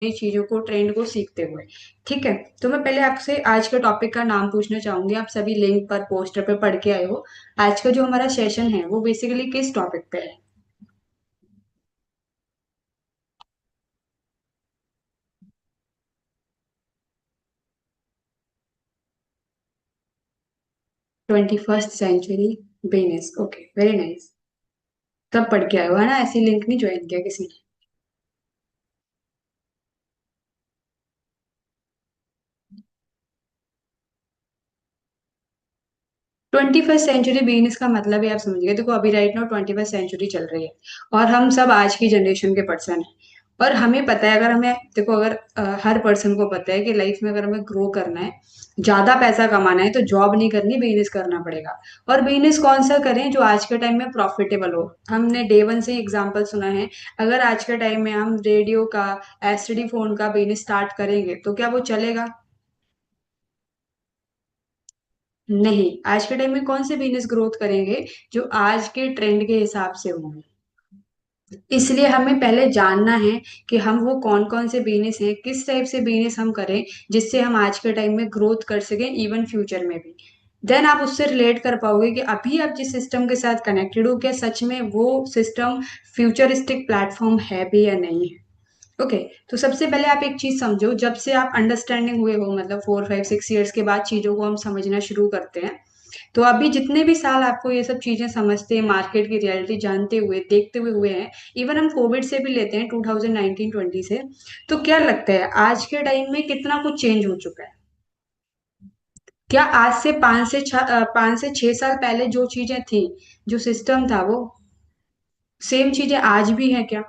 नई चीजों को, ट्रेंड को सीखते हुए। ठीक है। तो मैं पहले आपसे आज के टॉपिक का नाम पूछना चाहूंगी। आप सभी लिंक पर, पोस्टर पे पढ़ के आए हो। आज का जो हमारा सेशन है वो बेसिकली किस टॉपिक पे है? 21st century business. Okay, very nice. तब पढ़ के आए हो है ना, ऐसी लिंक नहीं ज्वाइन किया किसी ने। 21st सेंचुरी बिजनेस का मतलब है, आप समझ गए। देखो अभी राइट नाउ 21st सेंचुरी चल रही है और हम सब आज की जनरेशन के पर्सन हैं। और हमें पता है, अगर हमें देखो, अगर हर पर्सन को पता है कि लाइफ में अगर हमें ग्रो करना है, ज्यादा पैसा कमाना है, तो जॉब नहीं करनी, बिजनेस करना पड़ेगा। और बिजनेस कौन सा करें जो आज के टाइम में प्रॉफिटेबल हो। हमने डे वन से ही एग्जाम्पल सुना है। अगर आज के टाइम में हम रेडियो का, एसटीडी फोन का बिजनेस स्टार्ट करेंगे तो क्या वो चलेगा? नहीं। आज के टाइम में कौन से बिजनेस ग्रोथ करेंगे जो आज के ट्रेंड के हिसाब से होंगे। इसलिए हमें पहले जानना है कि हम वो कौन कौन से बिजनेस हैं, किस टाइप से बिजनेस हम करें जिससे हम आज के टाइम में ग्रोथ कर सकें, इवन फ्यूचर में भी। देन आप उससे रिलेट कर पाओगे कि अभी आप जिस सिस्टम के साथ कनेक्टेड हो, क्या सच में वो सिस्टम फ्यूचरिस्टिक प्लेटफॉर्म है भी या नहीं है। ओके। तो सबसे पहले आप एक चीज समझो, जब से आप अंडरस्टैंडिंग हुए हो, मतलब 4 5 6 ईयर्स के बाद चीजों को हम समझना शुरू करते हैं। तो अभी जितने भी साल आपको ये सब चीजें समझते हैं, मार्केट की रियलिटी जानते हुए, देखते हुए हैं, इवन हम कोविड से भी लेते हैं 2019-20 से, तो क्या लगता है आज के टाइम में कितना कुछ चेंज हो चुका है? क्या आज से 5 से 6 साल पहले जो चीजें थी, जो सिस्टम था, वो सेम चीजें आज भी हैं क्या?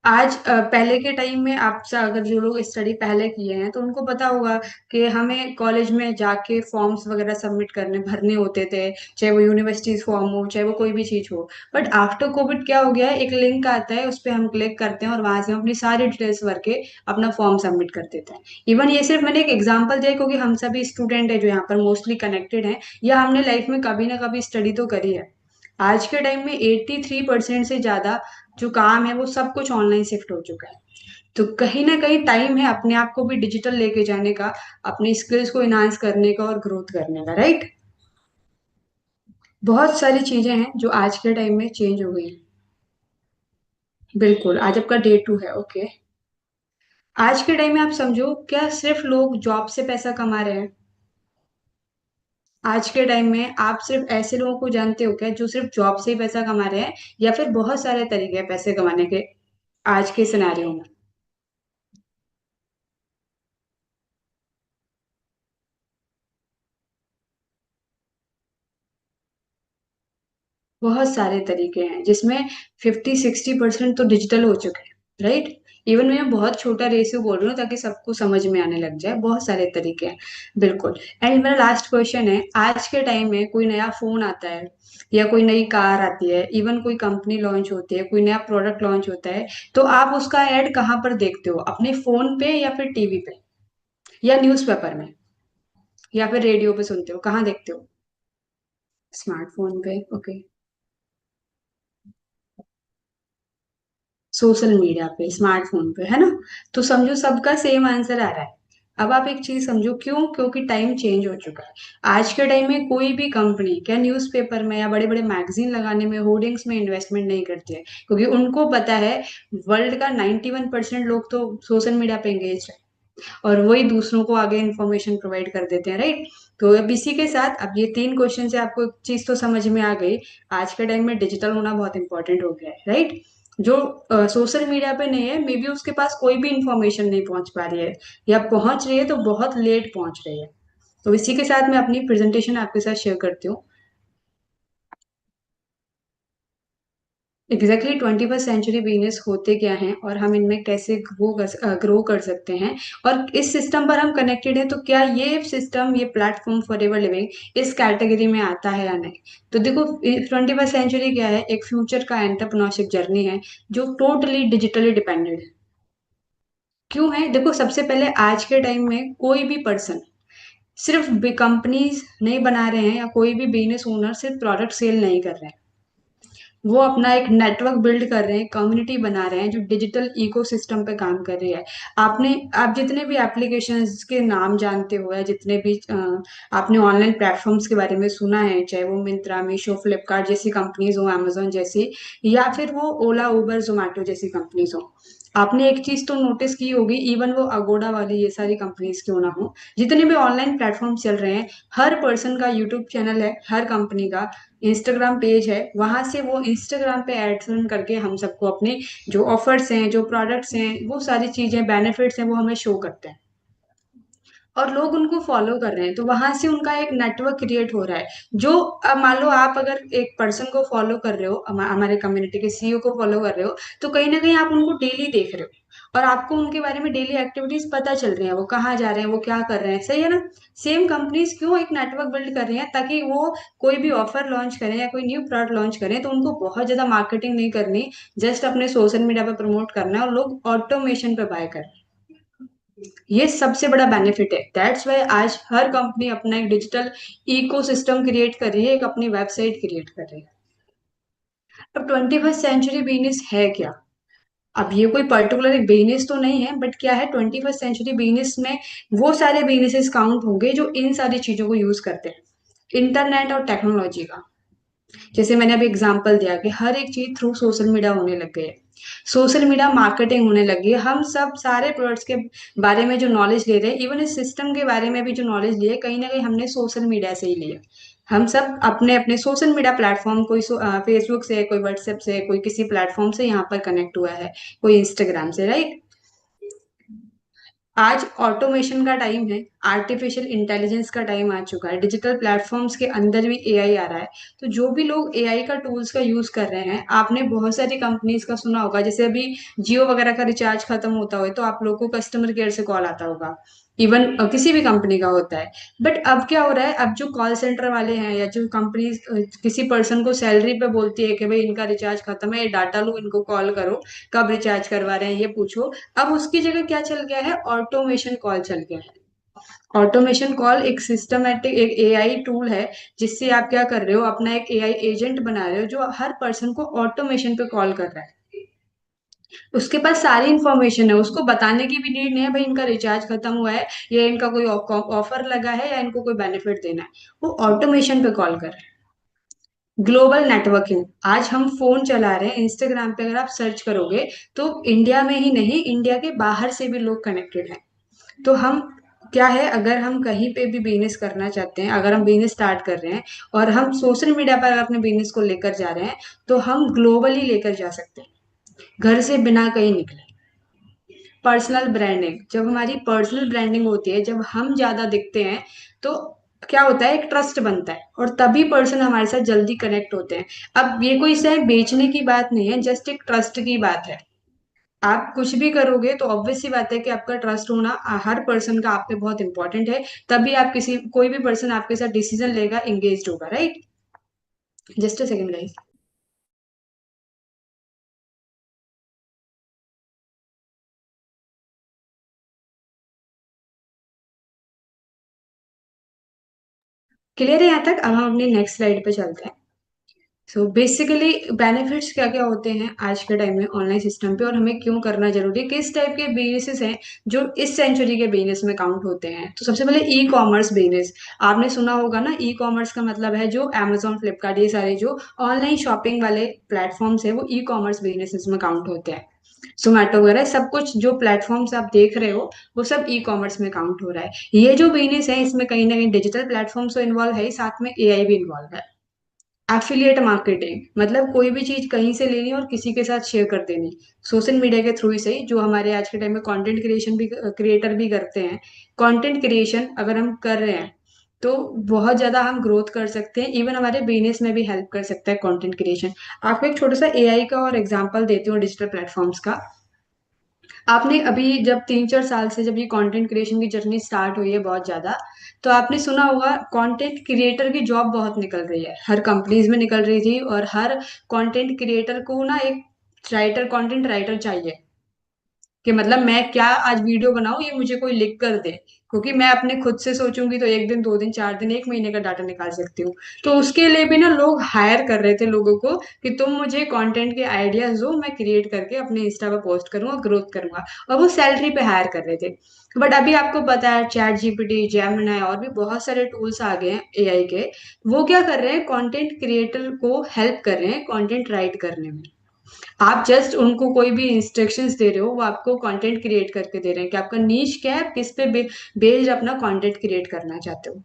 आज पहले के टाइम में आपसे अगर जो लोग स्टडी पहले किए हैं तो उनको पता होगा कि हमें कॉलेज में जाके फॉर्म्स वगैरह सबमिट करने, भरने होते थे। चाहे वो यूनिवर्सिटीज फॉर्म हो, चाहे वो कोई भी चीज हो। बट आफ्टर कोविड क्या हो गया है, एक लिंक आता है, उस पर हम क्लिक करते हैं और वहां से हम अपनी सारी डिटेल्स भर के अपना फॉर्म सबमिट कर देते हैं। इवन ये सिर्फ मैंने एक एग्जाम्पल दिया क्योंकि हम सभी स्टूडेंट है जो यहाँ पर मोस्टली कनेक्टेड हैं, या हमने लाइफ में कभी ना कभी स्टडी तो करी है। आज के टाइम में 83% से ज्यादा जो काम है वो सब कुछ ऑनलाइन शिफ्ट हो चुका है। तो कहीं ना कहीं टाइम है अपने आप को भी डिजिटल लेके जाने का, अपनी स्किल्स को इनहांस करने का और ग्रोथ करने का, राइट। बहुत सारी चीजें हैं जो आज के टाइम में चेंज हो गई हैं। बिल्कुल, आज आपका डे 2 है। ओके। आज के टाइम में आप समझो, क्या सिर्फ लोग जॉब से पैसा कमा रहे हैं? आज के टाइम में आप सिर्फ ऐसे लोगों को जानते हो क्या जो सिर्फ जॉब से ही पैसा कमा रहे हैं, या फिर बहुत सारे तरीके हैं पैसे कमाने के आज के सिनेरियो में? बहुत सारे तरीके हैं जिसमें 50-60% तो डिजिटल हो चुके हैं, राइट। इवन मैं बहुत छोटा रेशियो बोल रही हूँ ताकि सबको समझ में आने लग जाए। बहुत सारे तरीके हैं। बिल्कुल। एंड मेरा लास्ट क्वेश्चन है, आज के टाइम में कोई नया फोन आता है या कोई नई कार आती है, इवन कोई कंपनी लॉन्च होती है, कोई नया प्रोडक्ट लॉन्च होता है, तो आप उसका एड कहाँ पर देखते हो? अपने फोन पे या फिर टीवी पे या न्यूज़पेपर में या फिर रेडियो पे सुनते हो? कहाँ देखते हो? स्मार्टफोन पे। ओके। सोशल मीडिया पे, स्मार्टफोन पे, है ना। तो समझो सबका सेम आंसर आ रहा है। अब आप एक चीज समझो, क्यों? क्योंकि टाइम चेंज हो चुका है। आज के टाइम में कोई भी कंपनी क्या न्यूज़पेपर में या बड़े बड़े मैगजीन लगाने में, होर्डिंग्स में इन्वेस्टमेंट नहीं करती है, क्योंकि उनको पता है वर्ल्ड का 91% लोग तो सोशल मीडिया पे एंगेज है और वही दूसरों को आगे इन्फॉर्मेशन प्रोवाइड कर देते हैं, राइट। तो अब इसी के साथ, अब ये 3 क्वेश्चन से आपको एक चीज तो समझ में आ गई। आज के टाइम में डिजिटल होना बहुत इंपॉर्टेंट हो गया है, राइट। जो सोशल मीडिया पे नहीं है, मे बी उसके पास कोई भी इंफॉर्मेशन नहीं पहुंच पा रही है, या पहुंच रही है तो बहुत लेट पहुंच रही है। तो इसी के साथ मैं अपनी प्रेजेंटेशन आपके साथ शेयर करती हूँ। एग्जैक्टली 21st सेंचुरी बिजनेस होते क्या हैं और हम इनमें कैसे ग्रो कर सकते हैं, और इस सिस्टम पर हम कनेक्टेड हैं, तो क्या ये सिस्टम, ये प्लेटफॉर्म फॉर एवर लिविंग इस कैटेगरी में आता है या नहीं। तो देखो, 21st सेंचुरी क्या है, एक फ्यूचर का एंटरप्रेन्योरशिप जर्नी है जो टोटली डिजिटली डिपेंडेंट है। क्यों है? देखो, सबसे पहले आज के टाइम में कोई भी पर्सन सिर्फ कंपनीज नहीं बना रहे हैं, या कोई भी बिजनेस ओनर सिर्फ प्रोडक्ट सेल नहीं कर रहे हैं। वो अपना एक नेटवर्क बिल्ड कर रहे हैं, कम्युनिटी बना रहे हैं जो डिजिटल इकोसिस्टम पे काम कर रही है। आप जितने भी एप्लीकेशंस के नाम जानते हो, या जितने भी आपने ऑनलाइन प्लेटफॉर्म्स के बारे में सुना है, चाहे वो मिंत्रा, मीशो, फ्लिपकार्ट जैसी कंपनीज हो, अमेजोन जैसी, या फिर वो ओला, उबर, जोमेटो जैसी कंपनीज हो, आपने एक चीज तो नोटिस की होगी, इवन वो अगोडा वाली ये सारी कंपनीज क्यों ना हो, जितने भी ऑनलाइन प्लेटफॉर्म चल रहे हैं, हर पर्सन का यूट्यूब चैनल है, हर कंपनी का इंस्टाग्राम पेज है, वहां से वो इंस्टाग्राम पे एड्स रन करके हम सबको अपने जो ऑफर्स हैं, जो प्रोडक्ट्स हैं, वो सारी चीजें, बेनिफिट्स हैं, वो हमें शो करते हैं, और लोग उनको फॉलो कर रहे हैं, तो वहां से उनका एक नेटवर्क क्रिएट हो रहा है। जो अब मान लो आप अगर एक पर्सन को फॉलो कर रहे हो, हमारे कम्युनिटी के सीईओ को फॉलो कर रहे हो, तो कहीं ना कहीं आप उनको डेली देख रहे हो, और आपको उनके बारे में डेली एक्टिविटीज पता चल रही है, वो कहाँ जा रहे हैं, वो क्या कर रहे हैं, सही है ना। सेम कंपनीज क्यों एक नेटवर्क बिल्ड कर रही हैं, ताकि वो कोई भी ऑफर लॉन्च करें या कोई न्यू प्रोडक्ट लॉन्च करें, तो उनको बहुत ज्यादा मार्केटिंग नहीं करनी, जस्ट अपने सोशल मीडिया पे प्रमोट करना है, और लोग ऑटोमेशन पे बाय करें। ये सबसे बड़ा बेनिफिट है, दैट्स वाई आज हर कंपनी अपना एक डिजिटल इकोसिस्टम क्रिएट कर रही है, एक अपनी वेबसाइट क्रिएट कर रही है। अब 21st सेंचुरी बिजनेस है क्या? अब ये कोई पर्टिकुलर एक बिजनेस तो नहीं है, बट क्या है, 21st सेंचुरी बिजनेस में वो सारे बिजनेसेस काउंट होंगे जो इन सारी चीजों को यूज करते हैं, इंटरनेट और टेक्नोलॉजी का। जैसे मैंने अभी एग्जांपल दिया कि हर एक चीज थ्रू सोशल मीडिया होने लग गई है, सोशल मीडिया मार्केटिंग होने लगी है, हम सब सारे प्रोडक्ट्स के बारे में जो नॉलेज ले रहे हैं, इवन इस सिस्टम के बारे में भी जो नॉलेज लिए, कहीं ना कहीं हमने सोशल मीडिया से ही लिया। हम सब अपने अपने सोशल मीडिया प्लेटफॉर्म, कोई फेसबुक से, कोई व्हाट्सएप से, कोई किसी प्लेटफॉर्म से यहाँ पर कनेक्ट हुआ है, कोई इंस्टाग्राम से, राइट। आज ऑटोमेशन का टाइम है, आर्टिफिशियल इंटेलिजेंस का टाइम आ चुका है, डिजिटल प्लेटफॉर्म्स के अंदर भी एआई आ रहा है। तो जो भी लोग एआई का टूल्स का यूज कर रहे हैं, आपने बहुत सारी कंपनीज का सुना होगा, जैसे अभी जियो वगैरह का रिचार्ज खत्म होता हो तो आप लोगों को कस्टमर केयर से कॉल आता होगा, इवन किसी भी कंपनी का होता है। बट अब क्या हो रहा है, अब जो कॉल सेंटर वाले हैं, या जो कंपनी किसी पर्सन को सैलरी पे बोलती है कि भाई इनका रिचार्ज खत्म है, ये डाटा लो, इनको कॉल करो, कब रिचार्ज करवा रहे हैं ये पूछो, अब उसकी जगह क्या चल गया है, ऑटोमेशन कॉल चल गया है। ऑटोमेशन कॉल एक सिस्टमेटिक, एक एआई टूल है, जिससे आप क्या कर रहे हो, अपना एक एआई एजेंट बना रहे हो जो हर पर्सन को ऑटोमेशन पे कॉल कर रहा है। उसके पास सारी इंफॉर्मेशन है, उसको बताने की भी नीड नहीं है भाई इनका रिचार्ज खत्म हुआ है, या इनका कोई ऑफर लगा है, या इनको कोई बेनिफिट देना है, वो ऑटोमेशन पे कॉल कर रहा है। ग्लोबल नेटवर्किंग, आज हम फोन चला रहे हैं, इंस्टाग्राम पे अगर आप सर्च करोगे, तो इंडिया में ही नहीं, इंडिया के बाहर से भी लोग कनेक्टेड हैं। तो हम क्या है, अगर हम कहीं पे भी बिजनेस करना चाहते हैं, अगर हम बिजनेस स्टार्ट कर रहे हैं, और हम सोशल मीडिया पर अपने बिजनेस को लेकर जा रहे हैं, तो हम ग्लोबली लेकर जा सकते हैं, घर से बिना कहीं निकले। पर्सनल ब्रांडिंग, जब हमारी पर्सनल ब्रांडिंग होती है, जब हम ज्यादा दिखते हैं, तो क्या होता है, एक ट्रस्ट बनता है, और तभी पर्सन हमारे साथ जल्दी कनेक्ट होते हैं। अब ये कोई से बेचने की बात नहीं है, जस्ट एक ट्रस्ट की बात है। आप कुछ भी करोगे तो ऑब्वियस सी बात है कि आपका ट्रस्ट होना हर पर्सन का आप पे बहुत इंपॉर्टेंट है, तभी आप किसी कोई भी पर्सन आपके साथ डिसीजन लेगा, एंगेज होगा, right. Just a second guys. Clear है यहाँ तक? अब हम अपनी नेक्स्ट स्लाइड पे चलते हैं। सो बेसिकली बेनिफिट्स क्या क्या होते हैं आज के टाइम में ऑनलाइन सिस्टम पे, और हमें क्यों करना जरूरी है, किस टाइप के बिजनेसेस हैं जो इस सेंचुरी के बिजनेस में काउंट होते हैं। तो सबसे पहले ई कॉमर्स बिजनेस, आपने सुना होगा ना, ई कॉमर्स का मतलब है जो अमेजोन, फ्लिपकार्ट, ये सारे जो ऑनलाइन शॉपिंग वाले प्लेटफॉर्म्स है, वो ई कॉमर्स बिजनेसेस में काउंट होते हैं। जोमेटो वगैरह सब कुछ जो प्लेटफॉर्म्स आप देख रहे हो, वो सब ई कॉमर्स में काउंट हो रहा है। ये जो बिजनेस है, इसमें कहीं ना कहीं डिजिटल प्लेटफॉर्म्स तो इन्वॉल्व है ही, साथ में एआई भी इन्वॉल्व है। एफिलिएट मार्केटिंग मतलब कोई भी चीज कहीं से लेनी और किसी के साथ शेयर कर देनी, सोशल मीडिया के थ्रू ही सही, जो हमारे आज के टाइम में कंटेंट क्रिएशन भी, क्रिएटर भी करते हैं। कंटेंट क्रिएशन अगर हम कर रहे हैं, तो बहुत ज्यादा हम ग्रोथ कर सकते हैं, इवन हमारे बिजनेस में भी हेल्प कर सकता है कंटेंट क्रिएशन। आपको एक छोटा सा एआई का और एग्जांपल देती हूँ, डिजिटल प्लेटफॉर्म्स का। आपने अभी जब 3-4 साल से जब ये कंटेंट क्रिएशन की जर्नी स्टार्ट हुई है बहुत ज्यादा, तो आपने सुना होगा कंटेंट क्रिएटर की जॉब बहुत निकल रही है, हर कंपनीज में निकल रही थी, और हर कंटेंट क्रिएटर को ना एक राइटर, कंटेंट राइटर चाहिए, कि मतलब मैं क्या आज वीडियो बनाऊं ये मुझे कोई लिख कर दे, क्योंकि मैं अपने खुद से सोचूंगी तो एक दिन, दो दिन, चार दिन, एक महीने का डाटा निकाल सकती हूँ। तो उसके लिए भी ना लोग हायर कर रहे थे लोगों को कि तुम मुझे कंटेंट के आइडियाज दो, मैं क्रिएट करके अपने इंस्टा पर पोस्ट करूंगा, ग्रोथ करूंगा। और वो सैलरी पे हायर कर रहे थे। बट अभी आपको पता है चैट जीपीटी, जेमिनी और भी बहुत सारे टूल्स आ गए हैं एआई के। वो क्या कर रहे हैं, कंटेंट क्रिएटर को हेल्प कर रहे हैं कंटेंट राइट करने में। आप जस्ट उनको कोई भी इंस्ट्रक्शंस दे रहे हो, वो आपको कंटेंट क्रिएट करके दे रहे हैं कि आपका नीश क्या है, किस पे बेस्ड अपना कंटेंट क्रिएट करना चाहते हो।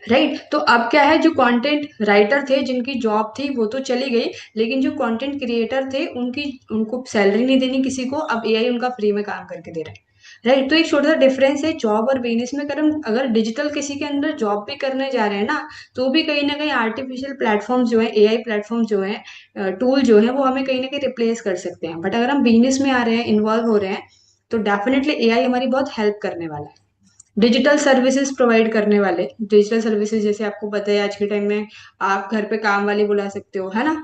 राइट, तो अब क्या है, जो कंटेंट राइटर थे जिनकी जॉब थी वो तो चली गई, लेकिन जो कंटेंट क्रिएटर थे उनकी उनको सैलरी नहीं देनी किसी को, अब एआई उनका फ्री में काम करके दे रहा है। राइट, तो एक छोटा सा डिफरेंस है जॉब और बिजनेस में। अगर हम अगर डिजिटल किसी के अंदर जॉब भी करने जा रहे हैं ना, तो भी कहीं ना कहीं आर्टिफिशियल प्लेटफॉर्म जो है, एआई प्लेटफॉर्म जो है, टूल जो है, वो हमें कहीं ना कहीं रिप्लेस कर सकते हैं। बट अगर हम बिजनेस में आ रहे हैं, इन्वॉल्व हो रहे हैं, तो डेफिनेटली एआई हमारी बहुत हेल्प करने वाला है। डिजिटल सर्विसेज प्रोवाइड करने वाले, डिजिटल सर्विसेज जैसे आपको पता है आज के टाइम में आप घर पे काम वाली बुला सकते हो, है ना।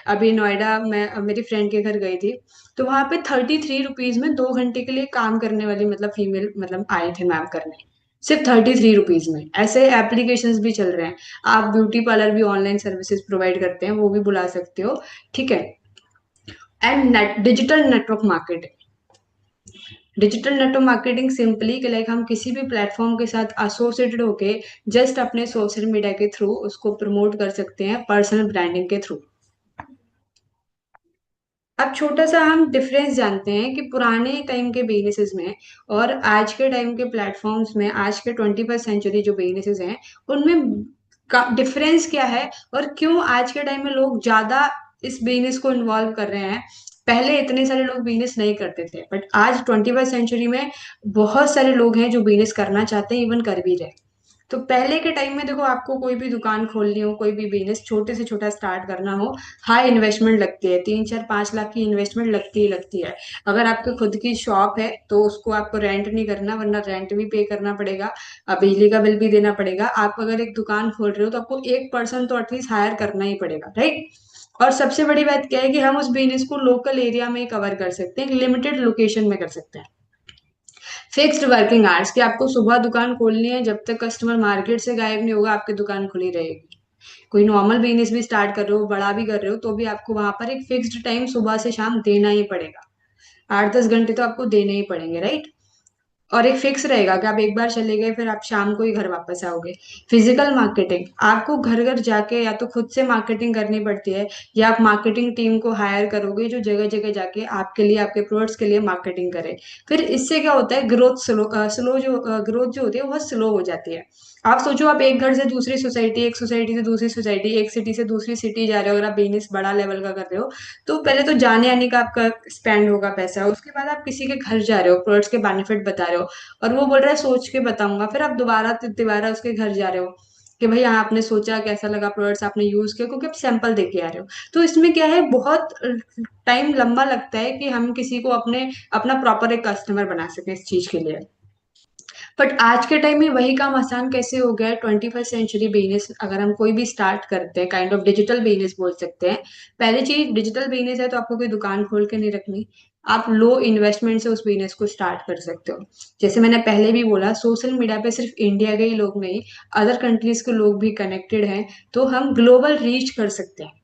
अभी नोएडा मैं मेरी फ्रेंड के घर गई थी, तो वहां पे 33 रुपीज में 2 घंटे के लिए काम करने वाली मतलब फीमेल मतलब आए थे मैम करने, सिर्फ 33 रुपीज में। ऐसे एप्लीकेशंस भी चल रहे हैं। आप ब्यूटी पार्लर भी ऑनलाइन सर्विसेज प्रोवाइड करते हैं, वो भी बुला सकते हो। ठीक है। And net digital network marketing, digital network marketing simply कि लाइक हम किसी भी प्लेटफॉर्म के साथ एसोसिएटेड होके जस्ट अपने सोशल मीडिया के थ्रू उसको प्रमोट कर सकते हैं, पर्सनल ब्रांडिंग के थ्रू। अब छोटा सा हम डिफरेंस जानते हैं कि पुराने टाइम के बिजनेसेस में और आज के टाइम के प्लेटफॉर्म्स में, आज के 21st सेंचुरी जो बिजनेसेस हैं उनमें डिफरेंस क्या है, और क्यों आज के टाइम में लोग ज्यादा इस बिजनेस को इन्वॉल्व कर रहे हैं। पहले इतने सारे लोग बिजनेस नहीं करते थे, बट आज 21st सेंचुरी में बहुत सारे लोग हैं जो बिजनेस करना चाहते हैं, इवन कर भी रहे। तो पहले के टाइम में देखो, आपको कोई भी दुकान खोलनी हो, कोई भी बिजनेस छोटे से छोटा स्टार्ट करना हो, हाई इन्वेस्टमेंट लगती है, 3, 4, 5 लाख की इन्वेस्टमेंट लगती ही लगती है। अगर आपकी खुद की शॉप है तो उसको आपको रेंट नहीं करना, वरना रेंट भी पे करना पड़ेगा, बिजली का बिल भी देना पड़ेगा। आप अगर एक दुकान खोल रहे हो तो आपको एक पर्सन तो एटलीस्ट हायर करना ही पड़ेगा, राइट। और सबसे बड़ी बात क्या है कि हम उस बिजनेस को लोकल एरिया में कवर कर सकते हैं, लिमिटेड लोकेशन में कर सकते हैं। फिक्स्ड वर्किंग आवर्स, कि आपको सुबह दुकान खोलनी है, जब तक कस्टमर मार्केट से गायब नहीं होगा आपकी दुकान खुली रहेगी। कोई नॉर्मल बिजनेस भी स्टार्ट कर रहे हो, बड़ा भी कर रहे हो, तो भी आपको वहां पर एक फिक्स्ड टाइम सुबह से शाम देना ही पड़ेगा। 8, 10 घंटे तो आपको देने ही पड़ेंगे, राइट। और एक फिक्स रहेगा कि आप एक बार चले गए फिर आप शाम को ही घर वापस आओगे। फिजिकल मार्केटिंग, आपको घर घर जाके या तो खुद से मार्केटिंग करनी पड़ती है, या आप मार्केटिंग टीम को हायर करोगे जो जगह जगह जाके आपके लिए, आपके प्रोडक्ट्स के लिए मार्केटिंग करे। फिर इससे क्या होता है, ग्रोथ स्लो जो ग्रोथ जो होती है वो बहुत स्लो हो जाती है। आप सोचो, आप एक घर से दूसरी सोसाइटी, एक सोसाइटी से दूसरी सोसाइटी, एक सिटी से दूसरी सिटी जा रहे हो, अगर आप बिजनेस बड़ा लेवल का कर रहे हो, तो पहले तो जाने आने का आपका स्पेंड होगा पैसा, उसके बाद आप किसी के घर जा रहे हो, प्रोडक्ट्स के बेनिफिट बता रहे हो, और वो बोल रहा है सोच के बताऊंगा, फिर आप दोबारा दोबारा उसके घर जा रहे हो कि भाई हाँ आपने सोचा, कैसा लगा प्रोडक्ट्स आपने यूज किया, क्योंकि आप सैंपल दे के आ रहे हो। तो इसमें क्या है, बहुत टाइम लंबा लगता है कि हम किसी को अपना प्रॉपर एक कस्टमर बना सके इस चीज के लिए। बट आज के टाइम में वही काम आसान कैसे हो गया है, 21st सेंचुरी बिजनेस अगर हम कोई भी स्टार्ट करते हैं, काइंड ऑफ डिजिटल बिजनेस बोल सकते हैं। पहली चीज, डिजिटल बिजनेस है तो आपको कोई दुकान खोल के नहीं रखनी। आप लो इन्वेस्टमेंट से उस बिजनेस को स्टार्ट कर सकते हो। जैसे मैंने पहले भी बोला, सोशल मीडिया पे सिर्फ इंडिया के ही लोग नहीं, अदर कंट्रीज के लोग भी कनेक्टेड हैं, तो हम ग्लोबल रीच कर सकते हैं।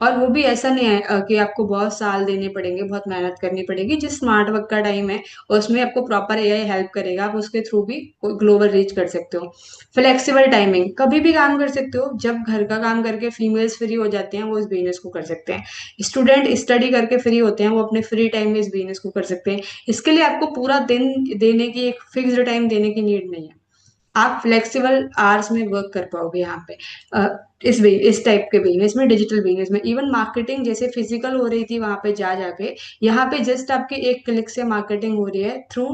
और वो भी ऐसा नहीं है कि आपको बहुत साल देने पड़ेंगे, बहुत मेहनत करनी पड़ेगी। जिस स्मार्ट वर्क का टाइम है उसमें आपको प्रॉपर एआई हेल्प करेगा, आप उसके थ्रू भी ग्लोबल रीच कर सकते हो। फ्लेक्सिबल टाइमिंग, कभी भी काम कर सकते हो, जब घर का काम करके फीमेल्स फ्री हो जाते हैं वो इस बिजनेस को कर सकते हैं। स्टूडेंट स्टडी करके फ्री होते हैं, वो अपने फ्री टाइम में इस बिजनेस को कर सकते हैं। इसके लिए आपको पूरा दिन देने की, एक फिक्स्ड टाइम देने की नीड नहीं है। आप फ्लेक्सिबल आवर्स में वर्क कर पाओगे यहाँ पे। इस टाइप के बिजनेस में, डिजिटल बिजनेस में, इवन मार्केटिंग जैसे फिजिकल हो रही थी वहां पे जा जाके, यहाँ पे जस्ट आपके एक क्लिक से मार्केटिंग हो रही है through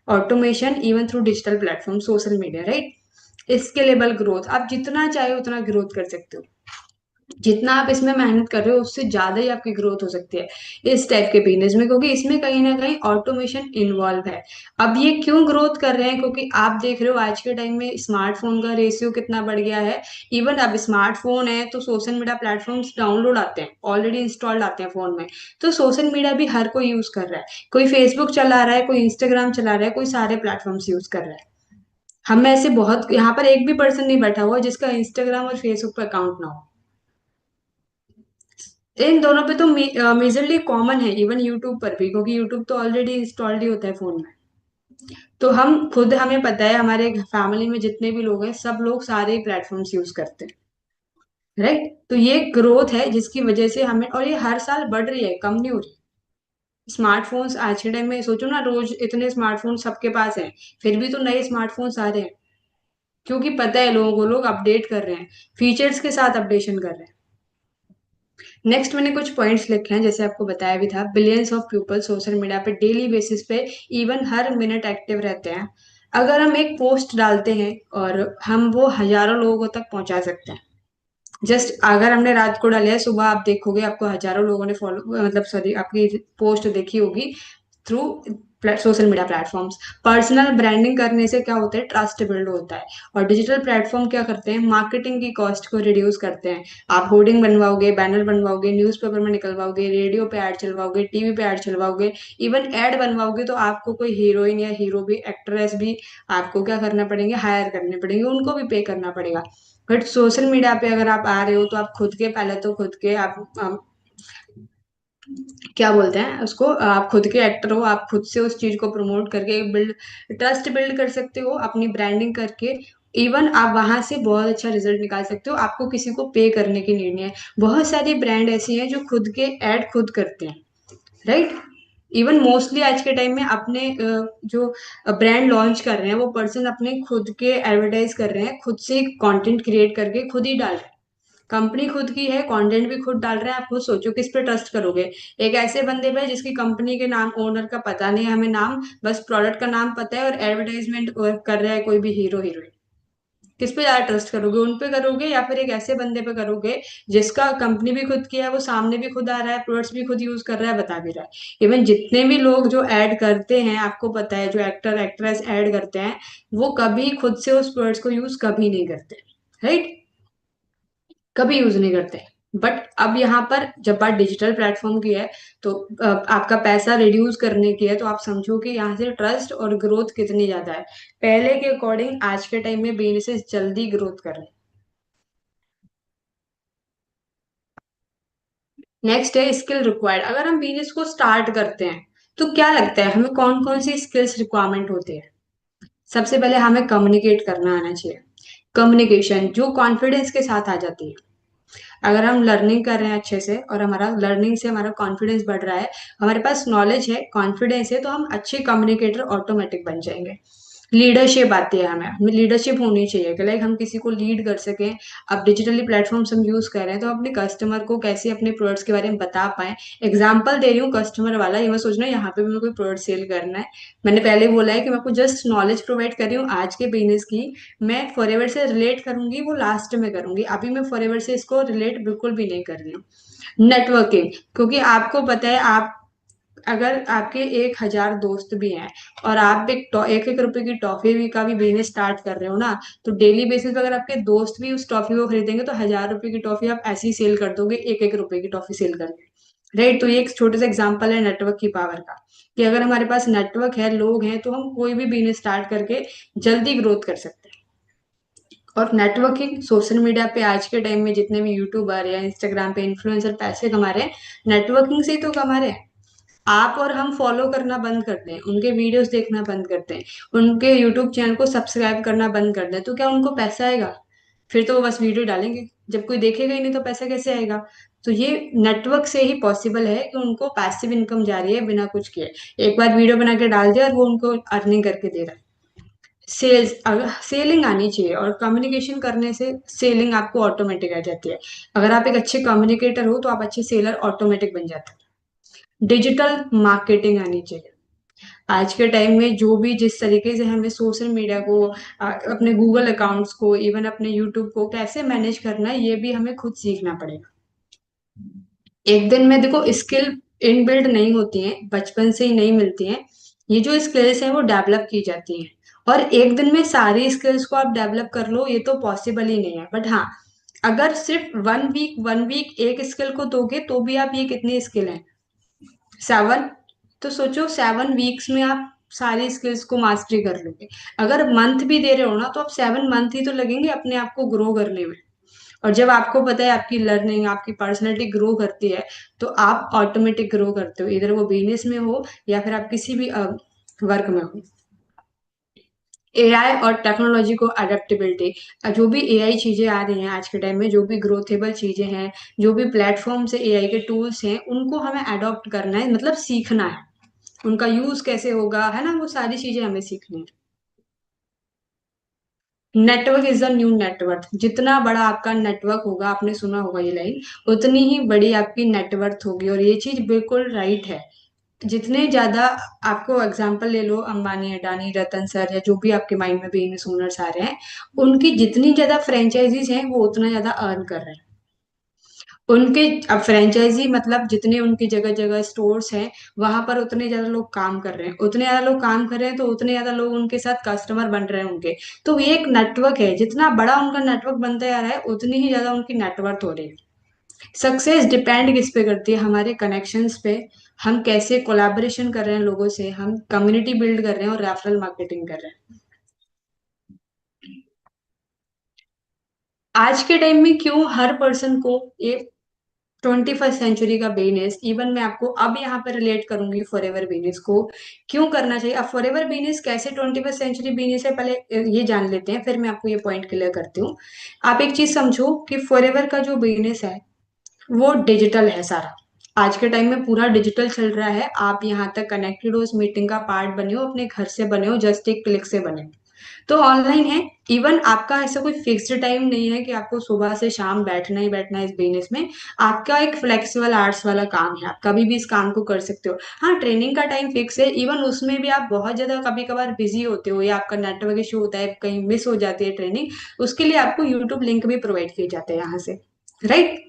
automation, even through digital platform, social media, right. Scalable growth, आप जितना चाहे उतना ग्रोथ कर सकते हो। जितना आप इसमें मेहनत कर रहे हो उससे ज्यादा ही आपकी ग्रोथ हो सकती है इस टाइप के बिजनेस में, क्योंकि इसमें कहीं ना कहीं ऑटोमेशन इन्वॉल्व है। अब ये क्यों ग्रोथ कर रहे हैं, क्योंकि आप देख रहे हो आज के टाइम में स्मार्टफोन का रेशियो कितना बढ़ गया है। इवन अब स्मार्टफोन है तो सोशल मीडिया प्लेटफॉर्म्स डाउनलोड आते हैं, ऑलरेडी इंस्टॉल्ड आते हैं फोन में। तो सोशल मीडिया भी हर कोई यूज कर रहा है, कोई फेसबुक चला रहा है, कोई इंस्टाग्राम चला रहा है, कोई सारे प्लेटफॉर्म्स यूज कर रहा है। हम में ऐसे बहुत, यहाँ पर एक भी पर्सन नहीं बैठा हुआ जिसका इंस्टाग्राम और फेसबुक पर अकाउंट ना हो। इन दोनों पे तो मेजरली कॉमन है, इवन यूट्यूब पर भी, क्योंकि यूट्यूब तो ऑलरेडी इंस्टॉल्ड ही होता है फोन में। तो हम खुद, हमें पता है हमारे फैमिली में जितने भी लोग हैं सब लोग सारे प्लेटफॉर्म्स यूज करते हैं, राइट। तो ये ग्रोथ है जिसकी वजह से हमें, और ये हर साल बढ़ रही है, कम नहीं हो रही। स्मार्टफोन्स आज के टाइम में सोचो ना, रोज इतने स्मार्टफोन सबके पास हैं, फिर भी तो नए स्मार्टफोन्स आ रहे हैं, क्योंकि पता है लोगों को, लोग अपडेट कर रहे हैं, फीचर्स के साथ अपडेशन कर रहे हैं। नेक्स्ट मैंने कुछ पॉइंट्स लिखे हैं, जैसे आपको बताया भी था, billions of people social media पे डेली बेसिस पे, इवन हर मिनट एक्टिव रहते हैं। अगर हम एक पोस्ट डालते हैं और हम वो हजारों लोगों तक पहुंचा सकते हैं। जस्ट अगर हमने रात को डाला है, सुबह आप देखोगे आपको हजारों लोगों ने फॉलो, मतलब सॉरी, आपकी पोस्ट देखी होगी through social media platforms. Personal branding करने से क्या होता है, ट्रस्ट बिल्ड होता है। और डिजिटल प्लेटफॉर्म क्या करते हैं, मार्केटिंग की कॉस्ट को रिड्यूस करते हैं। आप होर्डिंग बनवाओगे, बैनर बनवाओगे, न्यूज़पेपर में निकलवाओगे, रेडियो पे ऐड चलवाओगे, टीवी पे ऐड चलवाओगे, इवन ऐड बनवाओगे, तो आपको कोई हीरोइन या हीरो भी, एक्ट्रेस भी आपको क्या करना पड़ेंगे, हायर करने पड़ेंगे, उनको भी पे करना पड़ेगा। बट सोशल मीडिया पे अगर आप आ रहे हो तो आप खुद के, पहले तो खुद के आप क्या बोलते हैं उसको, आप खुद के एक्टर हो, आप खुद से उस चीज को प्रमोट करके बिल्ड, ट्रस्ट बिल्ड कर सकते हो अपनी ब्रांडिंग करके। इवन आप वहां से बहुत अच्छा रिजल्ट निकाल सकते हो, आपको किसी को पे करने की नीड नहीं है। बहुत सारी ब्रांड ऐसी हैं जो खुद के एड खुद करते हैं, राइट। इवन मोस्टली आज के टाइम में अपने जो ब्रांड लॉन्च कर रहे हैं वो पर्सन अपने खुद के एडवर्टाइज कर रहे हैं, खुद से कंटेंट क्रिएट करके खुद ही डाल रहे हैं। कंपनी खुद की है, कंटेंट भी खुद डाल रहे हैं, आप खुद सोचो किस पे ट्रस्ट करोगे। एक ऐसे बंदे पे जिसकी कंपनी के नाम, ओनर का पता नहीं है हमें नाम, बस प्रोडक्ट का नाम पता है और एडवर्टाइजमेंट कर रहा है कोई भी हीरो हीरोइन, किस पे ज्यादा ट्रस्ट करोगे, उन पे करोगे या फिर एक ऐसे बंदे पे करोगे जिसका कंपनी भी खुद की है, वो सामने भी खुद आ रहा है, प्रोडक्ट्स भी खुद यूज कर रहा है, बता भी रहा है। इवन जितने भी लोग जो ऐड करते हैं, आपको पता है जो एक्टर एक्ट्रेस ऐड करते हैं, वो कभी खुद से उस प्रोडक्ट्स को यूज कभी नहीं करते, राइट, कभी यूज नहीं करते। बट अब यहाँ पर जब बात डिजिटल प्लेटफॉर्म की है, तो आपका पैसा रिड्यूस करने की है, तो आप समझो कि यहाँ से ट्रस्ट और ग्रोथ कितनी ज्यादा है। पहले के अकॉर्डिंग आज के टाइम में बिजनेसेस जल्दी ग्रोथ कर रहे हैं। नेक्स्ट है स्किल रिक्वायर्ड। अगर हम बिजनेस को स्टार्ट करते हैं तो क्या लगता है हमें कौन कौन सी स्किल्स रिक्वायरमेंट होती है। सबसे पहले हमें कम्युनिकेट करना आना चाहिए। कम्युनिकेशन जो कॉन्फिडेंस के साथ आ जाती है। अगर हम लर्निंग कर रहे हैं अच्छे से और हमारा लर्निंग से हमारा कॉन्फिडेंस बढ़ रहा है, हमारे पास नॉलेज है, कॉन्फिडेंस है, तो हम अच्छे कम्युनिकेटर ऑटोमेटिक बन जाएंगे। लीडरशिप आती है, हमें लीडरशिप होनी चाहिए कि लाइक हम किसी को लीड कर सकें। अब डिजिटली प्लेटफॉर्म्स हम यूज कर रहे हैं तो अपने कस्टमर को कैसे अपने प्रोडक्ट्स के बारे में बता पाए। एग्जाम्पल दे रही हूँ कस्टमर वाला, ये मैं सोचना यहाँ पे भी मैं कोई प्रोडक्ट सेल करना है। मैंने पहले बोला है कि मैं आपको जस्ट नॉलेज प्रोवाइड कर रही हूँ आज के बिजनेस की। मैं फॉरएवर से रिलेट करूंगी वो लास्ट में करूंगी, अभी मैं फॉरएवर से इसको रिलेट बिल्कुल भी नहीं कर रही हूँ। नेटवर्किंग, क्योंकि आपको पता है, आप अगर आपके 1,000 दोस्त भी हैं और आप एक एक रुपए की टॉफी भी का भी बिजनेस स्टार्ट कर रहे हो ना, तो डेली बेसिस पे अगर आपके दोस्त भी उस टॉफी को खरीदेंगे तो 1,000 रुपए की टॉफी आप ऐसे ही सेल कर दोगे, एक एक रुपए की टॉफी सेल करके, राइट। तो ये एक छोटा सा एग्जांपल है नेटवर्क की पावर का, कि अगर हमारे पास नेटवर्क है, लोग हैं, तो हम कोई भी बिजनेस स्टार्ट करके जल्दी ग्रोथ कर सकते हैं। और नेटवर्किंग सोशल मीडिया पे आज के टाइम में जितने भी यूट्यूबर या इंस्टाग्राम पे इन्फ्लुएंसर पैसे कमा रहे हैं, नेटवर्किंग से ही तो कमा रहे हैं। आप और हम फॉलो करना बंद करते हैं, उनके वीडियोस देखना बंद करते हैं, उनके यूट्यूब चैनल को सब्सक्राइब करना बंद कर दें, तो क्या उनको पैसा आएगा? फिर तो वो बस वीडियो डालेंगे, जब कोई देखेगा ही नहीं तो पैसा कैसे आएगा? तो ये नेटवर्क से ही पॉसिबल है कि उनको पैसिव इनकम जा रही है बिना कुछ किए। एक बार वीडियो बना के डाल दिया और वो उनको अर्निंग करके दे रहा है। सेल्स, अगर सेलिंग आनी चाहिए, और कम्युनिकेशन करने से सेलिंग आपको ऑटोमेटिक आ जाती है। अगर आप एक अच्छे कम्युनिकेटर हो तो आप अच्छे सेलर ऑटोमेटिक बन जाते हैं। डिजिटल मार्केटिंग आनी चाहिए। आज के टाइम में जो भी जिस तरीके से हमें सोशल मीडिया को, अपने गूगल अकाउंट्स को, इवन अपने यूट्यूब को कैसे मैनेज करना है, ये भी हमें खुद सीखना पड़ेगा। एक दिन में देखो स्किल इनबिल्ड नहीं होती हैं, बचपन से ही नहीं मिलती हैं। ये जो स्किल्स हैं वो डेवलप की जाती हैं। और एक दिन में सारी स्किल्स को आप डेवलप कर लो, ये तो पॉसिबल ही नहीं है। बट हाँ, अगर सिर्फ वन वीक एक स्किल को दोगे तो भी आप, ये कितनी स्किल है, 7, तो सोचो 7 वीक्स में आप सारी स्किल्स को मास्टरी कर लोगे। अगर मंथ भी दे रहे हो ना, तो आप 7 मंथ ही तो लगेंगे अपने आप को ग्रो करने में। और जब आपको पता है आपकी लर्निंग, आपकी पर्सनैलिटी ग्रो करती है, तो आप ऑटोमेटिक ग्रो करते हो, इधर वो बिजनेस में हो या फिर आप किसी भी वर्क में हो। एआई और टेक्नोलॉजी को अडेप्टेबिलिटी, जो भी एआई चीजें आ रही हैं आज के टाइम में, जो भी ग्रोथेबल चीजें हैं, जो भी प्लेटफॉर्म से एआई के टूल्स हैं, उनको हमें अडॉप्ट करना है, मतलब सीखना है। उनका यूज कैसे होगा, है ना, वो सारी चीजें हमें सीखनी है। Network is the new network. जितना बड़ा आपका नेटवर्क होगा, आपने सुना होगा ये लाइन, उतनी ही बड़ी आपकी नेटवर्थ होगी। और ये चीज बिल्कुल राइट है। जितने ज्यादा, आपको एग्जांपल ले लो, अंबानी, अडानी, रतन सर, या जो भी आपके माइंड में बिजनेस ओनर्स आ रहे हैं, उनकी जितनी ज्यादा फ्रेंचाइजीज हैं वो उतना ज्यादा अर्न कर रहे हैं। उनके, अब फ्रेंचाइजी मतलब जितने उनकी जगह जगह स्टोर्स हैं, वहां पर उतने ज्यादा लोग काम कर रहे हैं, उतने ज्यादा लोग काम कर रहे हैं, तो उतने ज्यादा लोग उनके साथ कस्टमर बन रहे हैं उनके। तो ये एक नेटवर्क है, जितना बड़ा उनका नेटवर्क बनता जा रहा है, उतनी ही ज्यादा उनकी नेटवर्थ हो रही है। सक्सेस डिपेंड किस पे करती है, हमारे कनेक्शंस पे। हम कैसे कोलैबोरेशन कर रहे हैं लोगों से, हम कम्युनिटी बिल्ड कर रहे हैं और रेफरल मार्केटिंग कर रहे हैं। आज के टाइम में क्यों हर पर्सन को ये 21st सेंचुरी का बिजनेस, इवन मैं आपको अब यहाँ पे रिलेट करूंगी फॉरएवर बिजनेस को, क्यों करना चाहिए। अब फॉरएवर बिजनेस कैसे 21st सेंचुरी बिजनेस है, पहले ये जान लेते हैं, फिर मैं आपको ये पॉइंट क्लियर करती हूँ। आप एक चीज समझो कि फॉरएवर का जो बिजनेस है वो डिजिटल है सारा। आज के टाइम में पूरा डिजिटल चल रहा है। आप यहाँ तक कनेक्टेड हो, उस मीटिंग का पार्ट बने हो, अपने घर से बने हो, जस्ट एक क्लिक से बने हो, तो ऑनलाइन है। इवन आपका ऐसा कोई फिक्स्ड टाइम नहीं है कि आपको सुबह से शाम बैठना ही बैठना है इस बिजनेस में। आपका एक फ्लेक्सिबल आवर्स वाला काम है, आप कभी भी इस काम को कर सकते हो। हाँ, ट्रेनिंग का टाइम फिक्स है, इवन उसमें भी आप बहुत ज्यादा कभी कभार बिजी होते हो या आपका नेटवर्क इशू होता है, कहीं मिस हो जाती है ट्रेनिंग, उसके लिए आपको यूट्यूब लिंक भी प्रोवाइड किए जाते हैं यहाँ से, राइट।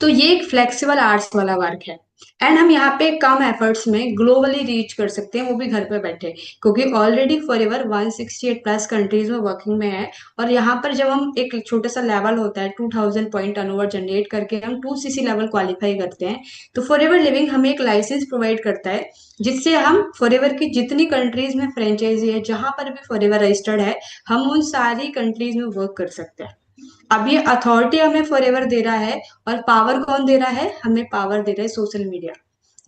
तो ये एक फ्लेक्सिबल आर्ट्स वाला वर्क है। एंड हम यहाँ पे कम एफर्ट्स में ग्लोबली रीच कर सकते हैं, वो भी घर पे बैठे, क्योंकि ऑलरेडी फॉरएवर 168+ कंट्रीज में वर्किंग में है। और यहाँ पर जब हम एक छोटा सा लेवल होता है, 2000 पॉइंट टर्नओवर जनरेट करके हम 2CC लेवल क्वालिफाई करते हैं, तो फॉरएवर लिविंग हमें एक लाइसेंस प्रोवाइड करता है, जिससे हम फॉरएवर की जितनी कंट्रीज में फ्रेंचाइजी है, जहां पर भी फॉरएवर रजिस्टर्ड है, हम उन सारी कंट्रीज में वर्क कर सकते हैं। अब ये अथॉरिटी हमें फॉरएवर दे रहा है, और पावर कौन दे रहा है, हमें पावर दे रहा है सोशल मीडिया।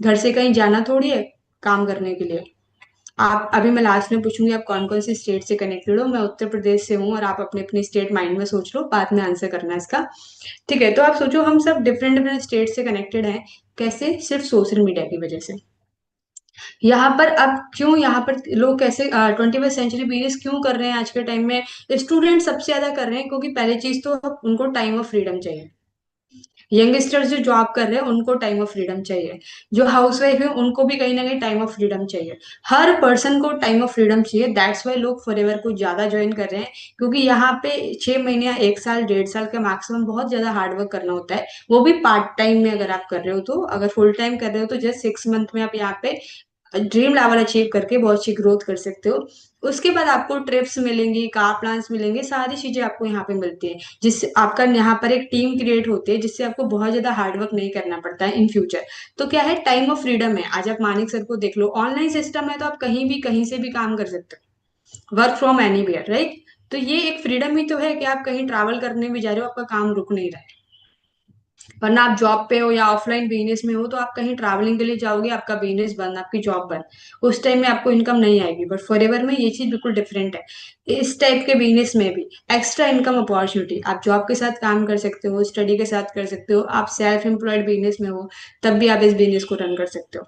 घर से कहीं जाना थोड़ी है काम करने के लिए। आप अभी, मैं लास्ट में पूछूंगी आप कौन कौन सी स्टेट से कनेक्टेड हो, मैं उत्तर प्रदेश से हूँ, और आप अपने अपनी स्टेट माइंड में सोच लो, बाद में आंसर करना है इसका। ठीक है, तो आप सोचो हम सब डिफरेंट डिफरेंट स्टेट से कनेक्टेड हैं, कैसे, सिर्फ सोशल मीडिया की वजह से। यहाँ पर अब क्यों, यहाँ पर लोग कैसे 21st सेंचुरी बिजनेस क्यों कर रहे हैं आज के टाइम में, स्टूडेंट सबसे ज्यादा कर रहे हैं, क्योंकि पहली चीज तो उनको टाइम ऑफ फ्रीडम चाहिए। यंगस्टर्स जो जॉब कर रहे हैं उनको टाइम ऑफ फ्रीडम चाहिए, जो हाउसवाइफ है उनको भी कहीं ना कहीं टाइम ऑफ फ्रीडम चाहिए। हर पर्सन को टाइम ऑफ फ्रीडम चाहिए, दैट्स वाई लोग फॉरएवर को ज्यादा ज्वाइन कर रहे हैं। क्योंकि यहाँ पे 6 महीने या 1 साल 1.5 साल का मैक्सिमम बहुत ज्यादा हार्डवर्क करना होता है, वो भी पार्ट टाइम में अगर आप कर रहे हो तो। अगर फुल टाइम कर रहे हो तो जस्ट 6 मंथ में आप यहाँ पे ड्रीम लेवल अचीव करके बहुत अच्छी ग्रोथ कर सकते हो। उसके बाद आपको ट्रिप्स मिलेंगी, कार प्लान्स मिलेंगे, सारी चीजें आपको यहाँ पे मिलती है, जिससे आपका यहाँ पर एक टीम क्रिएट होती है, जिससे आपको बहुत ज्यादा हार्डवर्क नहीं करना पड़ता है इन फ्यूचर। तो क्या है, टाइम ऑफ फ्रीडम है। आज आप मानिक सर को देख लो, ऑनलाइन सिस्टम है, तो आप कहीं भी कहीं से भी काम कर सकते हो, वर्क फ्रॉम एनीवेयर, राइट। तो ये एक फ्रीडम ही तो है कि आप कहीं ट्रैवल करने भी जा रहे हो, आपका काम रुक नहीं रहा है। वरना आप जॉब पे हो या ऑफलाइन बिजनेस में हो, तो आप कहीं ट्रैवलिंग के लिए जाओगे, आपका बिजनेस बंद, आपकी जॉब बंद, उस टाइम में आपको इनकम नहीं आएगी। बट फॉरएवर में ये चीज बिल्कुल डिफरेंट है। इस टाइप के बिजनेस में भी एक्स्ट्रा इनकम अपॉर्चुनिटी, आप जॉब के साथ काम कर सकते हो, स्टडी के साथ कर सकते हो, आप सेल्फ एम्प्लॉयड बिजनेस में हो, तब भी आप इस बिजनेस को रन कर सकते हो।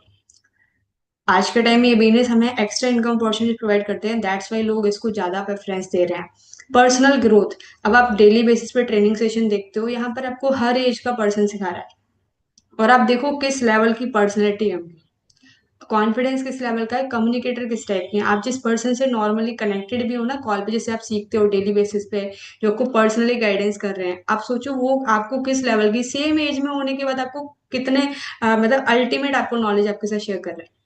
आज के टाइम में ये बिजनेस हमें एक्स्ट्रा इनकम अपॉर्चुनिटी प्रोवाइड करते हैं, दैट्स वाई लोग इसको ज्यादा प्रेफरेंस दे रहे हैं। पर्सनल ग्रोथ, अब आप डेली बेसिस पे ट्रेनिंग सेशन देखते हो, यहाँ पर आपको हर एज का पर्सन सिखा रहा है, और आप देखो किस लेवल की पर्सनैलिटी है उनकी। कॉन्फिडेंस किस लेवल का है, कम्युनिकेटर किस टाइप के हैं, आप जिस पर्सन से नॉर्मली कनेक्टेड भी हो ना कॉल पे, जैसे आप सीखते हो डेली बेसिस पे, जो आपको पर्सनली गाइडेंस कर रहे हैं, आप सोचो वो आपको किस लेवल की, सेम एज में होने के बाद आपको कितने मतलब अल्टीमेट आपको नॉलेज आपके साथ शेयर कर रहे हैं।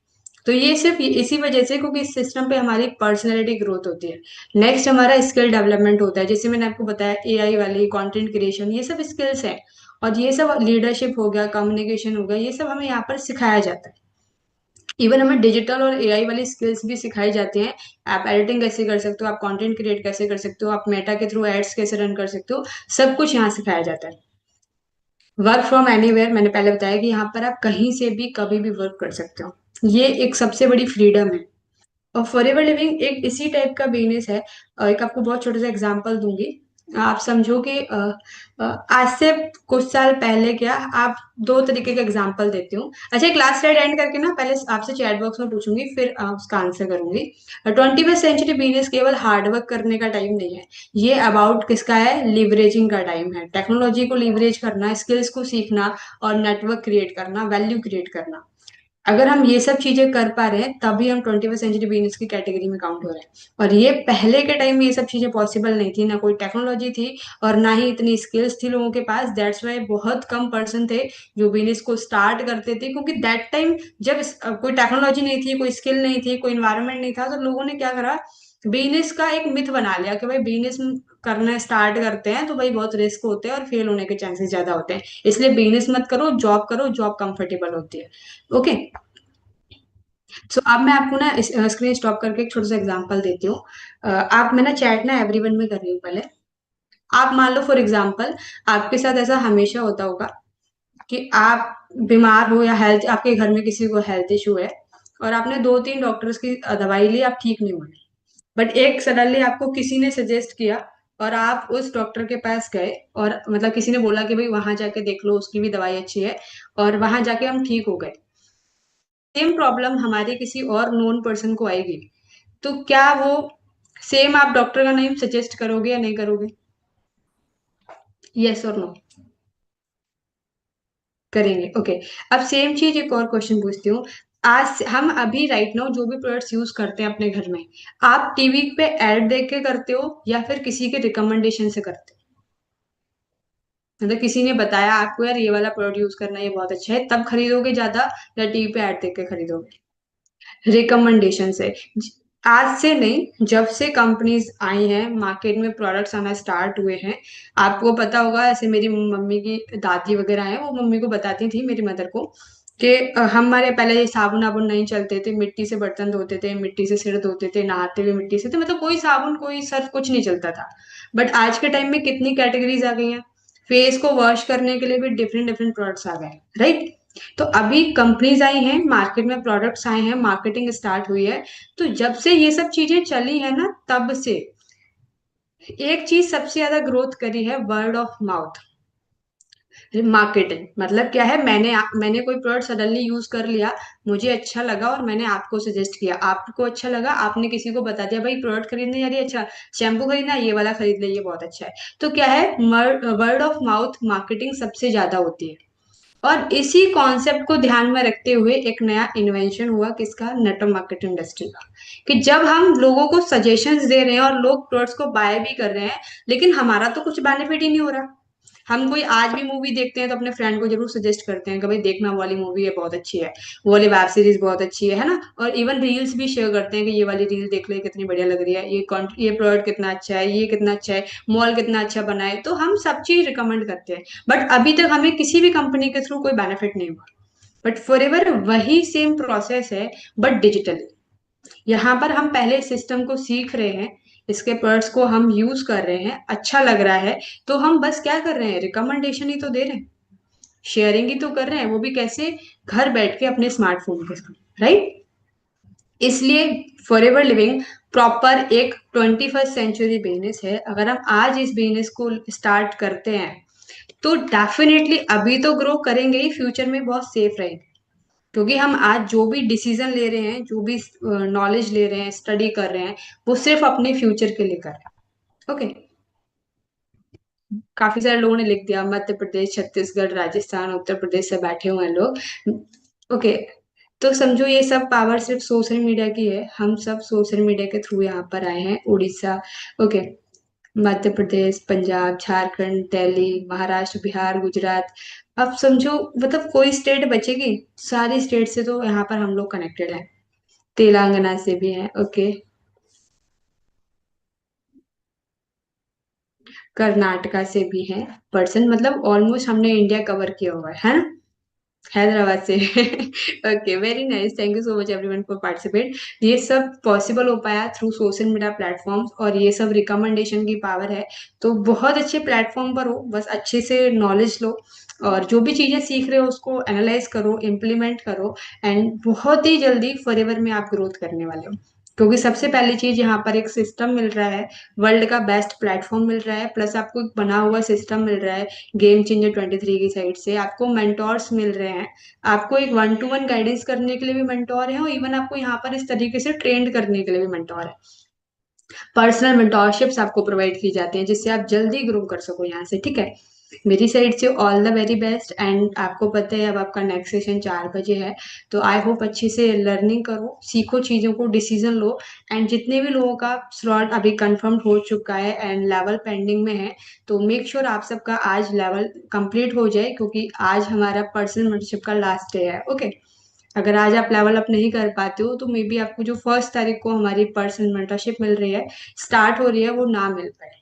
तो ये सिर्फ इसी वजह से, क्योंकि इस सिस्टम पे हमारी पर्सनैलिटी ग्रोथ होती है। नेक्स्ट हमारा स्किल डेवलपमेंट होता है, जैसे मैंने आपको बताया एआई वाली कंटेंट क्रिएशन, ये सब स्किल्स है। और ये सब लीडरशिप हो गया, कम्युनिकेशन हो गया, ये सब हमें यहाँ पर सिखाया जाता है। इवन हमें डिजिटल और एआई वाली स्किल्स भी सिखाई जाती हैं। आप एडिटिंग कैसे कर सकते हो, आप कंटेंट क्रिएट कैसे कर सकते हो, आप मेटा के थ्रू एड्स कैसे रन कर सकते हो, सब कुछ यहाँ सिखाया जाता है। वर्क फ्रॉम एनीवेयर, मैंने पहले बताया कि यहाँ पर आप कहीं से भी कभी भी वर्क कर सकते हो, ये एक सबसे बड़ी फ्रीडम है। और फॉरएवर लिविंग एक इसी टाइप का बिजनेस है। एक आपको बहुत छोटा सा एग्जांपल दूंगी। आप समझो कि आज से कुछ साल पहले क्या, आप दो तरीके के एग्जांपल देती हूँ। अच्छा, क्लास स्लाइड एंड करके ना पहले आपसे चैट बॉक्स में पूछूंगी, फिर उसका आंसर करूंगी। 21st सेंचुरी बिजनेस केवल हार्डवर्क करने का टाइम नहीं है, ये अबाउट किसका है, लिवरेजिंग का टाइम है। टेक्नोलॉजी को लिवरेज करना, स्किल्स को सीखना, और नेटवर्क क्रिएट करना, वैल्यू क्रिएट करना। अगर हम ये सब चीजें कर पा रहे हैं तभी हम 21st सेंचुरी बिजनेस की कैटेगरी में काउंट हो रहे हैं। और ये पहले के टाइम में ये सब चीजें पॉसिबल नहीं थी, ना कोई टेक्नोलॉजी थी और ना ही इतनी स्किल्स थी लोगों के पास। दैट्स वाई बहुत कम पर्सन थे जो बिजनेस को स्टार्ट करते थे, क्योंकि दैट टाइम जब कोई टेक्नोलॉजी नहीं थी, कोई स्किल नहीं थी, कोई इन्वायरमेंट नहीं था, तो लोगों ने क्या करा, बिजनेस का एक मिथ बना लिया कि भाई बिजनेस करना स्टार्ट करते हैं तो भाई बहुत रिस्क होते हैं और फेल होने के चांसेस ज्यादा होते हैं, इसलिए बिजनेस मत करो, जॉब करो, जॉब कंफर्टेबल होती है। ओके। सो अब मैं आपको ना स्क्रीन स्टॉप करके एक छोटा सा एग्जांपल देती हूँ। आप, मैं ना चैट ना एवरीवन में कर रही हूँ पहले। आप मान लो फॉर एग्जांपल, आपके साथ ऐसा हमेशा होता होगा कि आप बीमार हो या हेल्थ, आपके घर में किसी को हेल्थ इशू है, और आपने दो तीन डॉक्टर्स की दवाई ली, आप ठीक नहीं हुए। बट एक सडनली आपको किसी ने सजेस्ट किया और आप उस डॉक्टर के पास गए, और मतलब किसी ने बोला कि भाई वहां जाके देख लो, उसकी भी दवाई अच्छी है, और वहां जाके हम ठीक हो गए। सेम प्रॉब्लम हमारे किसी और नोन पर्सन को आएगी, तो क्या वो सेम आप डॉक्टर का नेम सजेस्ट करोगे या नहीं करोगे? यस और नो? करेंगे, ओके। अब सेम चीज एक और क्वेश्चन पूछती हूँ। आज हम अभी राइट नाउ जो भी प्रोडक्ट्स यूज करते हैं अपने घर में, आप टीवी पे एड देख के करते हो या फिर किसी के रिकमेंडेशन से करते हो? मतलब किसी ने बताया आपको यार ये वाला प्रोडक्ट यूज करना, ये बहुत अच्छा है, तब खरीदोगे ज्यादा, या टीवी पे ऐड देख के खरीदोगे? रिकमेंडेशन से। आज से नहीं, जब से कंपनीज आई हैं मार्केट में, प्रोडक्ट्स आना स्टार्ट हुए हैं, आपको पता होगा, ऐसे मेरी मम्मी की दादी वगैरह हैं, वो मम्मी को बताती थी, मेरी मदर को, कि हमारे पहले ये साबुन आबुन नहीं चलते थे, मिट्टी से बर्तन धोते थे, मिट्टी से सिर धोते थे, नहाते हुए मिट्टी से थे, मतलब कोई साबुन कोई सर्फ कुछ नहीं चलता था। बट आज के टाइम में कितनी कैटेगरीज आ गई हैं, फेस को वॉश करने के लिए भी डिफरेंट डिफरेंट प्रोडक्ट्स आ गए, राइट? तो अभी कंपनीज आई हैं मार्केट में, प्रोडक्ट्स आए हैं, मार्केटिंग स्टार्ट हुई है। तो जब से ये सब चीजें चली है ना, तब से एक चीज सबसे ज्यादा ग्रोथ करी है, वर्ड ऑफ माउथ मार्केटिंग। मतलब क्या है, मैंने कोई प्रोडक्ट सडनली यूज कर लिया, मुझे अच्छा लगा और मैंने आपको सजेस्ट किया, आपको अच्छा लगा, आपने किसी को बता दिया भाई प्रोडक्ट खरीदने यार ये अच्छा, शैम्पू खरीदना ये वाला खरीद ले, ये बहुत अच्छा है। तो क्या है, वर्ड ऑफ माउथ मार्केटिंग सबसे ज्यादा होती है। और इसी कॉन्सेप्ट को ध्यान में रखते हुए एक नया इन्वेंशन हुआ, किसका, नेटवर्क मार्केटिंग इंडस्ट्री का। कि जब हम लोगों को सजेशंस दे रहे हैं और लोग प्रोडक्ट्स को बाय भी कर रहे हैं, लेकिन हमारा तो कुछ बेनिफिट ही नहीं हो रहा। हम कोई आज भी मूवी देखते हैं तो अपने फ्रेंड को जरूर सजेस्ट करते हैं कि भाई देखना, वो वाली मूवी है बहुत अच्छी है, वो वाली वेब सीरीज बहुत अच्छी है ना? और इवन रील्स भी शेयर करते हैं कि ये वाली रील देख ले, कितनी बढ़िया लग रही है, ये प्रोडक्ट कितना अच्छा है, ये कितना अच्छा है, मॉल कितना अच्छा बना है, तो हम सब चीज रिकमेंड करते हैं। बट अभी तक हमें किसी भी कंपनी के थ्रू कोई बेनिफिट नहीं हुआ। बट फॉर एवर वही सेम प्रोसेस है, बट डिजिटली। यहाँ पर हम पहले सिस्टम को सीख रहे हैं, इसके प्रोडक्ट्स को हम यूज कर रहे हैं, अच्छा लग रहा है, तो हम बस क्या कर रहे हैं, रिकमेंडेशन ही तो दे रहे हैं, शेयरिंग ही तो कर रहे हैं, वो भी कैसे, घर बैठ के अपने स्मार्टफोन के साथ, राइट? इसलिए फॉरएवर लिविंग प्रॉपर एक 21st सेंचुरी बिजनेस है। अगर हम आज इस बिजनेस को स्टार्ट करते हैं तो डेफिनेटली अभी तो ग्रो करेंगे ही, फ्यूचर में बहुत सेफ रहेंगे, क्योंकि हम आज जो भी डिसीजन ले रहे हैं, जो भी नॉलेज ले रहे हैं, स्टडी कर रहे हैं, वो सिर्फ अपने फ्यूचर के लिए कर रहे हैं। ओके। काफी सारे लोगों ने लिख दिया, मध्य प्रदेश, छत्तीसगढ़, राजस्थान, उत्तर प्रदेश से बैठे हुए हैं लोग। ओके। तो समझो ये सब पावर सिर्फ सोशल मीडिया की है, हम सब सोशल मीडिया के थ्रू यहाँ पर आए हैं उड़ीसा। ओके। मध्य प्रदेश, पंजाब, झारखंड, दिल्ली, महाराष्ट्र, बिहार, गुजरात। अब समझो मतलब कोई स्टेट बचेगी? सारी स्टेट से तो यहाँ पर हम लोग कनेक्टेड हैं। तेलंगाना से भी हैं। ओके। कर्नाटका से भी हैं पर्सन, मतलब ऑलमोस्ट हमने इंडिया कवर किया हुआ है ना। हैदराबाद से। Okay, very nice, thank you so much everyone for participate. ये सब पॉसिबल हो पाया थ्रू सोशल मीडिया प्लेटफॉर्म्स, और ये सब रिकमेंडेशन की पावर है। तो बहुत अच्छे प्लेटफॉर्म पर हो, बस अच्छे से नॉलेज लो, और जो भी चीजें सीख रहे हो उसको एनालाइज करो, इम्प्लीमेंट करो, एंड बहुत ही जल्दी फॉरएवर में आप ग्रोथ करने वाले हो। क्योंकि सबसे पहली चीज यहाँ पर एक सिस्टम मिल रहा है, वर्ल्ड का बेस्ट प्लेटफॉर्म मिल रहा है, प्लस आपको एक बना हुआ सिस्टम मिल रहा है गेम चेंजर 23 की साइड से, आपको मेंटोर्स मिल रहे हैं, आपको एक वन टू वन गाइडेंस करने के लिए भी मेंटोर है, और इवन आपको यहाँ पर इस तरीके से ट्रेंड करने के लिए भी मेंटोर है। पर्सनल मेंटोरशिप्स आपको प्रोवाइड की जाती हैं जिससे आप जल्दी ग्रो कर सको यहाँ से, ठीक है। मेरी साइड से all the very best, and आपको पता है अब आपका नेक्स्ट सेशन 4 बजे है। तो आई होप अच्छे से लर्निंग करो, सीखो चीजों को, डिसीजन लो, एंड जितने भी लोगों का स्लॉट अभी कंफर्म हो चुका है एंड लेवल पेंडिंग में है, तो मेक श्योर आप सबका आज लेवल कंप्लीट हो जाए, क्योंकि आज हमारा पर्सनल मेंटरशिप का लास्ट डे है। ओके। अगर आज आप लेवल अप नहीं कर पाते हो तो मे बी आपको जो 1 तारीख को हमारी पर्सनल मेंटरशिप मिल रही है, स्टार्ट हो रही है, वो ना मिल पाए।